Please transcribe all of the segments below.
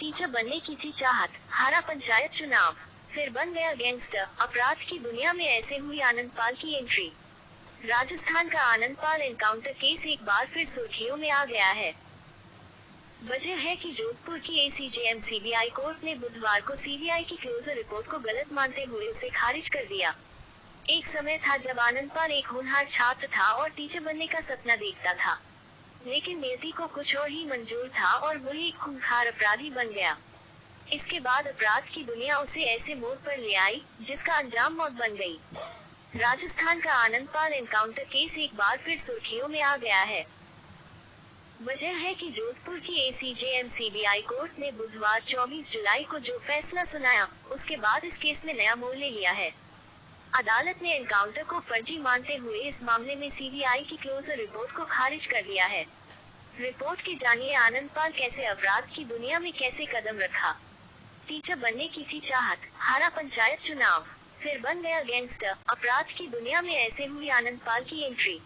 Teacher बनने की थी चाहत, हारा पंचायत चुनाव, फिर बन गया गैंगस्टर। अपराध की दुनिया में ऐसे हुई आनंद पाल की एंट्री। राजस्थान का आनंद पाल एनकाउंटर केस एक बार फिर सुर्खियों में आ गया है। वजह है कि जोधपुर की एसीजेएम सीबीआई कोर्ट ने बुधवार को सीबीआई की क्लोजर रिपोर्ट को गलत मानते हुए उसे खारिज कर दिया। एक समय था जब आनंद पाल एक होनहार छात्र था और टीचर बनने का सपना देखता था, लेकिन नियति को कुछ और ही मंजूर था और वही एक खूंखार अपराधी बन गया। इसके बाद अपराध की दुनिया उसे ऐसे मोड़ पर ले आई जिसका अंजाम मौत बन गई। राजस्थान का आनंद पाल एनकाउंटर केस एक बार फिर सुर्खियों में आ गया है। वजह है कि जोधपुर की एसीजेएम सीबीआई कोर्ट ने बुधवार 24 जुलाई को जो फैसला सुनाया, उसके बाद इस केस में नया मोड़ ले लिया है। अदालत ने एनकाउंटर को फर्जी मानते हुए इस मामले में सीबीआई की क्लोजर रिपोर्ट को खारिज कर दिया है। रिपोर्ट की जानिए आनंद पाल कैसे अपराध की दुनिया में कैसे कदम रखा। टीचर बनने की थी चाहत, हारा पंचायत चुनाव, फिर बन गया गैंगस्टर। अपराध की दुनिया में ऐसे हुई आनंद पाल की एंट्री।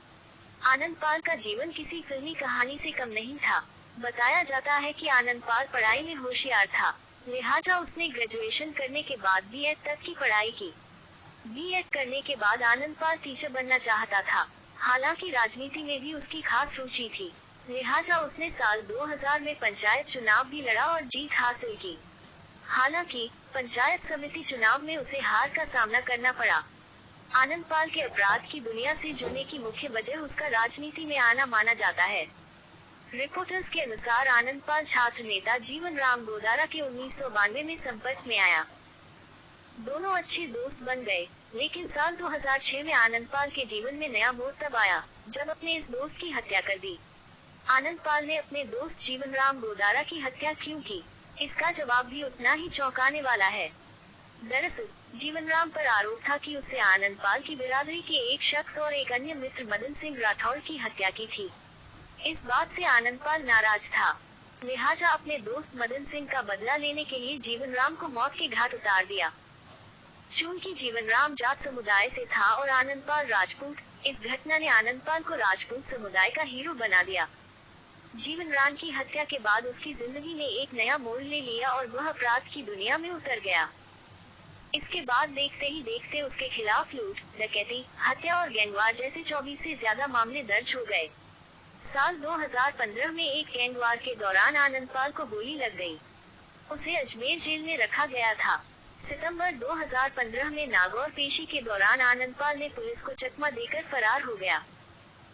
आनंद पाल का जीवन किसी फिल्मी कहानी से कम नहीं था। बताया जाता है कि आनंद पाल पढ़ाई में होशियार था, लिहाजा उसने ग्रेजुएशन करने के बाद बीएड तक की पढ़ाई की। बीएड करने के बाद आनंद पाल टीचर बनना चाहता था। हालांकि राजनीति में भी उसकी खास रुचि थी, लिहाजा उसने साल 2000 में पंचायत चुनाव भी लड़ा और जीत हासिल की। हालांकि पंचायत समिति चुनाव में उसे हार का सामना करना पड़ा। आनंद पाल के अपराध की दुनिया से जुड़ने की मुख्य वजह उसका राजनीति में आना माना जाता है। रिपोर्टर्स के अनुसार आनंद पाल छात्र नेता जीवन राम गोदारा के 1992 में संपर्क में आया। दोनों अच्छे दोस्त बन गए, लेकिन साल 2006 में आनंद पाल के जीवन में नया मोड़ तब आया जब अपने इस दोस्त की हत्या कर दी। आनंद पाल ने अपने दोस्त जीवन राम गोदारा की हत्या क्यों की, इसका जवाब भी उतना ही चौंकाने वाला है। दरअसल जीवन राम पर आरोप था कि उसने आनंद पाल की बिरादरी के एक शख्स और एक अन्य मित्र मदन सिंह राठौड़ की हत्या की थी। इस बात से आनंद पाल नाराज था, लिहाजा अपने दोस्त मदन सिंह का बदला लेने के लिए जीवन राम को मौत के घाट उतार दिया। चूंकि जीवन राम जाट समुदाय से था और आनंद पाल राजपूत, इस घटना ने आनंद पाल को राजपूत समुदाय का हीरो बना दिया। जीवन राम की हत्या के बाद उसकी जिंदगी ने एक नया मोड़ ले लिया और वह अपराध की दुनिया में उतर गया। इसके बाद देखते ही देखते उसके खिलाफ लूट, डकैती, हत्या और गैंगवार जैसे 24 से ज्यादा मामले दर्ज हो गए। साल 2015 में एक गैंगवार के दौरान आनंद पाल को गोली लग गई। उसे अजमेर जेल में रखा गया था। सितंबर 2015 में नागौर पेशी के दौरान आनंद पाल ने पुलिस को चकमा देकर फरार हो गया।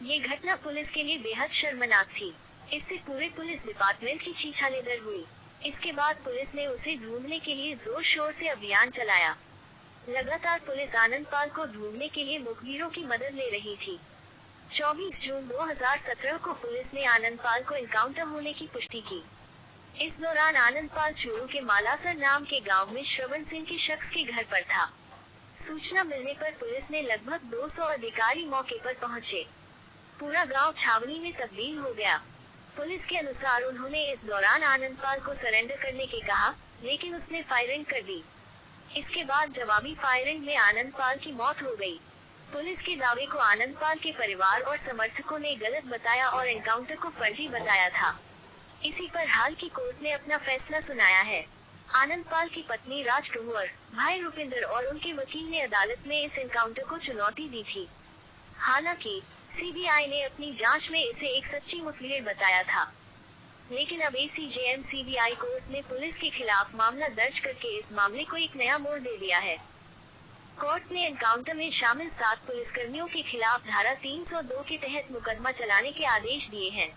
ये घटना पुलिस के लिए बेहद शर्मनाक थी। इससे पूरे पुलिस डिपार्टमेंट की छीछालेदर हुई। इसके बाद पुलिस ने उसे ढूंढने के लिए जोर शोर से अभियान चलाया। लगातार पुलिस आनंद पाल को ढूंढने के लिए मुखबिरों की मदद ले रही थी। 24 जून 2017 को पुलिस ने आनंद पाल को एनकाउंटर होने की पुष्टि की। इस दौरान आनंद पाल चूरू के मालासर नाम के गांव में श्रवण सिंह के शख्स के घर पर था। सूचना मिलने पर पुलिस ने लगभग 200 अधिकारी मौके पर पहुंचे। पूरा गांव छावनी में तब्दील हो गया। पुलिस के अनुसार उन्होंने इस दौरान आनंद पाल को सरेंडर करने के कहा, लेकिन उसने फायरिंग कर दी। इसके बाद जवाबी फायरिंग में आनंद पाल की मौत हो गई। पुलिस के दावे को आनंद पाल के परिवार और समर्थकों ने गलत बताया और एनकाउंटर को फर्जी बताया था। इसी पर हाल की कोर्ट ने अपना फैसला सुनाया है। आनंद पाल की पत्नी राज कंवर, भाई रुपिंदर और उनके वकील ने अदालत में इस एनकाउंटर को चुनौती दी थी। हालांकि सीबीआई ने अपनी जांच में इसे एक सच्ची मुठभेड़ बताया था, लेकिन अब एसीजेएम सीबीआई कोर्ट ने पुलिस के खिलाफ मामला दर्ज करके इस मामले को एक नया मोड़ दे दिया है। कोर्ट ने एनकाउंटर में शामिल 7 पुलिसकर्मियों के खिलाफ धारा 302 के तहत मुकदमा चलाने के आदेश दिए हैं।